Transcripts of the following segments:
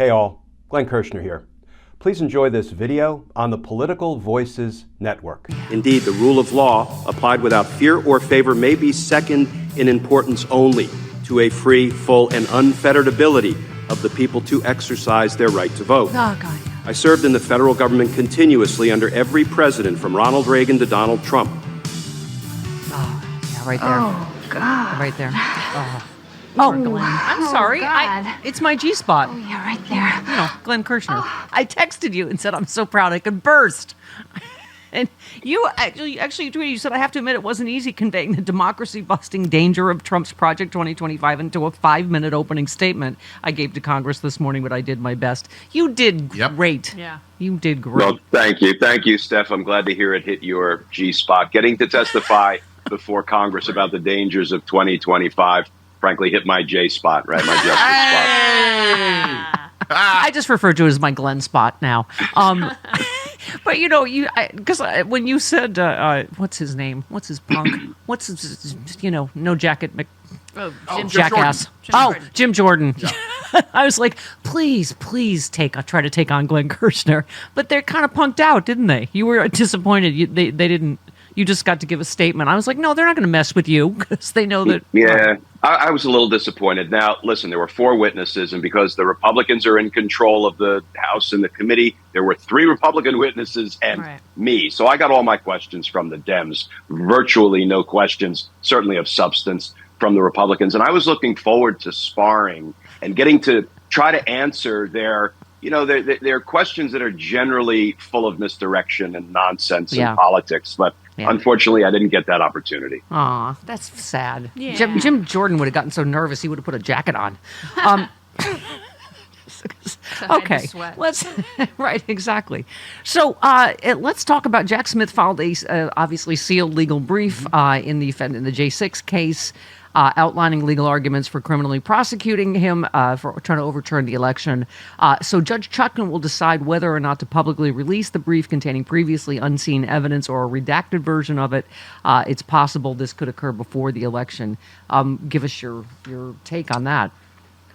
Hey all, Glenn Kirschner here. Please enjoy this video on the Political Voices Network. Indeed, the rule of law applied without fear or favor may be second in importance only to a free, full, and unfettered ability of the people to exercise their right to vote. Oh, God. I served in the federal government continuously under every president from Ronald Reagan to Donald Trump. Oh, yeah, right there. Oh, God. Right there. Oh, Glenn. I'm sorry. God. It's my G-spot. Oh, yeah, right there. You know, Glenn Kirschner. I texted you and said I'm so proud I could burst. And you actually tweeted, you said, I have to admit it wasn't easy conveying the democracy-busting danger of Trump's Project 2025 into a 5-minute opening statement I gave to Congress this morning, but I did my best. You did great. Yeah. You did great. Well, thank you. Thank you, Steph. I'm glad to hear it hit your G-spot. Getting to testify before Congress about the dangers of 2025, frankly, hit my J-spot, right? My justice spot. I just refer to it as my Glenn spot now. But you know, because when you said, what's his name? What's his punk? What's his, no jacket, jackass? Jim Jordan. Yeah. I was like, please try to take on Glenn Kirschner. But they're kind of punked out, didn't they? You were disappointed. They didn't. You just got to give a statement. I was like, no, they're not going to mess with you because they know that. Yeah, I was a little disappointed. Now, listen, there were 4 witnesses, and because the Republicans are in control of the House and the committee, there were 3 Republican witnesses and me. So I got all my questions from the Dems, virtually no questions, certainly of substance, from the Republicans. And I was looking forward to sparring and getting to try to answer their questions that are generally full of misdirection and nonsense and politics. But unfortunately, I didn't get that opportunity. Aw, that's sad. Yeah. Jim Jordan would have gotten so nervous he would have put a jacket on. Okay, let's right, exactly. So let's talk about Jack Smith filed a obviously sealed legal brief in the J6 case. Outlining legal arguments for criminally prosecuting him for trying to overturn the election. So Judge Chutkan will decide whether or not to publicly release the brief containing previously unseen evidence or a redacted version of it. It's possible this could occur before the election. Give us your take on that.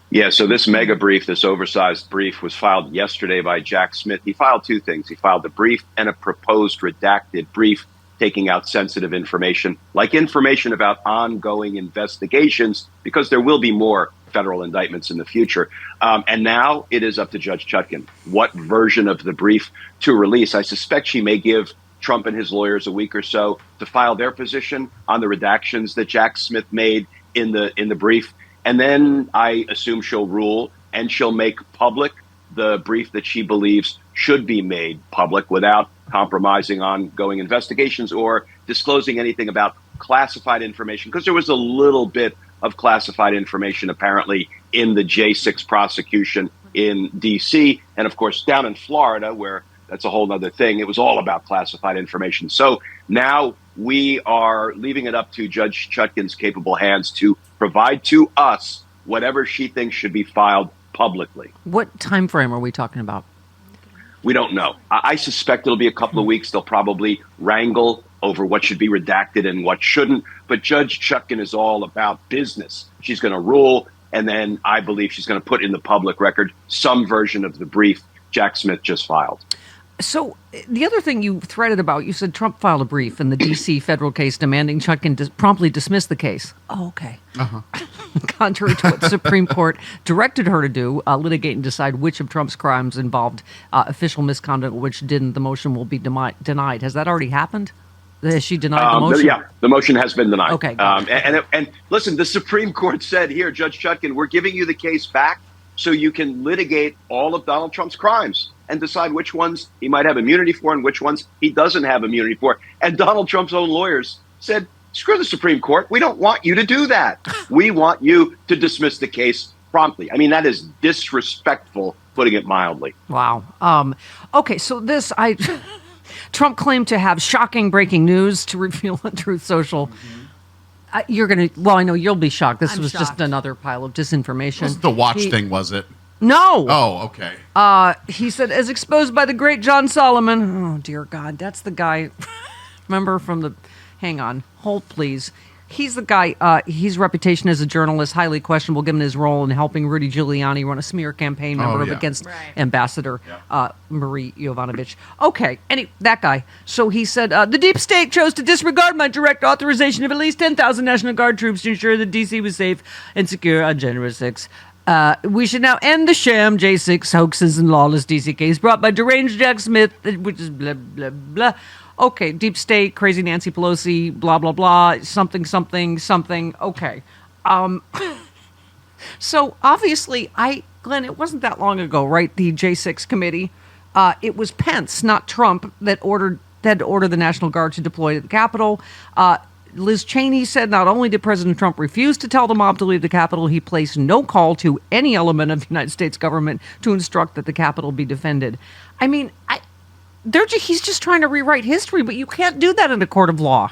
Yeah, so this mega brief, this oversized brief, was filed yesterday by Jack Smith. He filed 2 things. He filed a brief and a proposed redacted brief, taking out sensitive information, like information about ongoing investigations, because there will be more federal indictments in the future. And now it is up to Judge Chutkan what version of the brief to release. I suspect she may give Trump and his lawyers a week or so to file their position on the redactions that Jack Smith made in the brief. And then I assume she'll rule and she'll make public the brief that she believes should be made public without compromising ongoing investigations or disclosing anything about classified information, because there was a little bit of classified information apparently in the J6 prosecution in D.C. and, of course, down in Florida, where that's a whole other thing. It was all about classified information. So now we are leaving it up to Judge Chutkan's capable hands to provide to us whatever she thinks should be filed publicly. What time frame are we talking about? We don't know. I suspect it'll be a couple of weeks. They'll probably wrangle over what should be redacted and what shouldn't. But Judge Chutkan is all about business. She's going to rule, and then I believe she's going to put in the public record some version of the brief Jack Smith just filed. So the other thing you threaded about, you said Trump filed a brief in the D.C. federal case demanding Chutkan promptly dismiss the case. Oh, okay. Contrary to what the Supreme Court directed her to do, litigate and decide which of Trump's crimes involved official misconduct, which didn't. The motion will be denied. Has that already happened? Has she denied the motion? Yeah, the motion has been denied. Okay. And listen, the Supreme Court said here, Judge Chutkan, we're giving you the case back so you can litigate all of Donald Trump's crimes and decide which ones he might have immunity for and which ones he doesn't have immunity for. And Donald Trump's own lawyers said, screw the Supreme Court. We don't want you to do that. We want you to dismiss the case promptly. I mean, that is disrespectful, putting it mildly. Wow. Okay, so Trump claimed to have shocking breaking news to reveal on Truth Social. I know you'll be shocked. I'm shocked. Just another pile of disinformation. It wasn't the watch thing, was it? No. Oh, okay. He said, as exposed by the great John Solomon. Oh, dear God. That's the guy. Remember from the... Hang on. Hold, please. He's the guy, his reputation as a journalist, highly questionable given his role in helping Rudy Giuliani run a smear campaign against Ambassador Marie Yovanovitch. Okay, that guy. So he said, the deep state chose to disregard my direct authorization of at least 10,000 National Guard troops to ensure that D.C. was safe and secure on January 6th. We should now end the sham J6 hoaxes and lawless D.C. case brought by deranged Jack Smith, which is blah, blah, blah. Okay, deep state, crazy Nancy Pelosi, blah, blah, blah, something, something, something. Okay. So obviously, Glenn, it wasn't that long ago, right? The J6 committee, it was Pence, not Trump, that ordered the National Guard to deploy to the Capitol. Liz Cheney said not only did President Trump refuse to tell the mob to leave the Capitol, he placed no call to any element of the United States government to instruct that the Capitol be defended. I mean, he's just trying to rewrite history, but you can't do that in a court of law,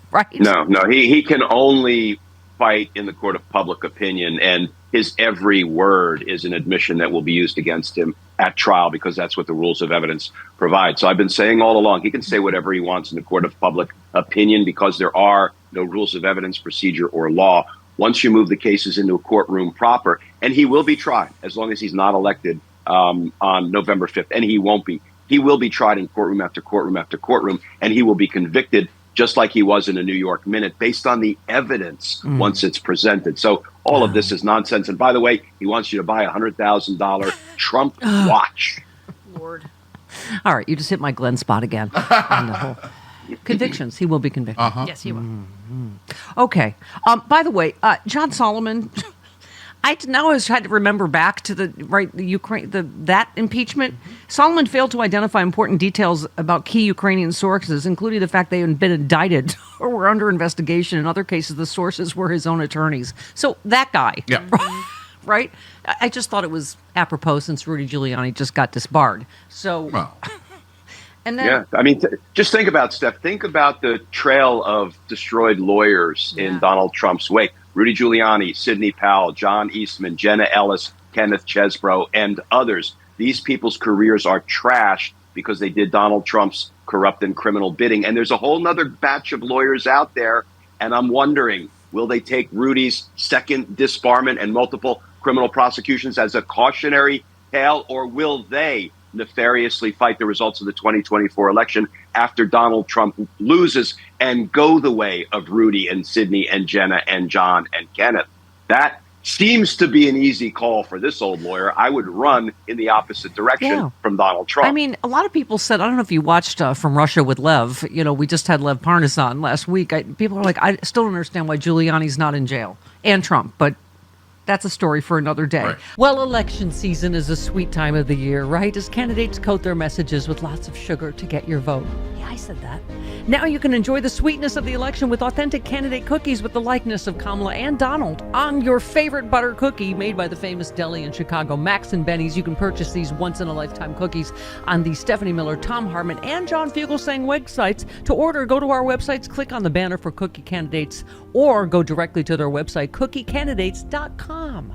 right? No, he can only fight in the court of public opinion, and his every word is an admission that will be used against him at trial because that's what the rules of evidence provide. So I've been saying all along, he can say whatever he wants in the court of public opinion because there are no rules of evidence, procedure, or law. Once you move the cases into a courtroom proper, and he will be tried as long as he's not elected on November 5th, and he won't be. He will be tried in courtroom after courtroom after courtroom, and he will be convicted just like he was in a New York Minute based on the evidence once it's presented. So all of this is nonsense. And by the way, he wants you to buy a $100,000 Trump watch. Lord. All right, you just hit my Glenn spot again. On the whole convictions. He will be convicted. Yes, he will. Okay. By the way, John Solomon... I now always had to remember back to the Ukraine that impeachment. Solomon failed to identify important details about key Ukrainian sources, including the fact they had been indicted or were under investigation. In other cases, the sources were his own attorneys. So that guy, right? I just thought it was apropos since Rudy Giuliani just got disbarred. So, and then I mean, just think about Steph. Think about the trail of destroyed lawyers in Donald Trump's wake. Rudy Giuliani, Sidney Powell, John Eastman, Jenna Ellis, Kenneth Chesbrough, and others. These people's careers are trashed because they did Donald Trump's corrupt and criminal bidding. And there's a whole nother batch of lawyers out there. And I'm wondering, will they take Rudy's second disbarment and multiple criminal prosecutions as a cautionary tale, or will they nefariously fight the results of the 2024 election after Donald Trump loses and go the way of Rudy and Sidney and Jenna and John and Kenneth? That seems to be an easy call for this old lawyer. I would run in the opposite direction from Donald Trump. I mean, a lot of people said, I don't know if you watched From Russia with Lev. You know, we just had Lev Parnas on last week. People are like, I still don't understand why Giuliani's not in jail, and Trump, but that's a story for another day. Right. Well, election season is a sweet time of the year, right? As candidates coat their messages with lots of sugar to get your vote. Yeah, I said that. Now you can enjoy the sweetness of the election with authentic candidate cookies with the likeness of Kamala and Donald on your favorite butter cookie made by the famous deli in Chicago, Max and Benny's. You can purchase these once-in-a-lifetime cookies on the Stephanie Miller, Tom Harmon, and John Fugelsang websites. To order, go to our websites, click on the banner for cookie candidates, or go directly to their website, cookiecandidates.com.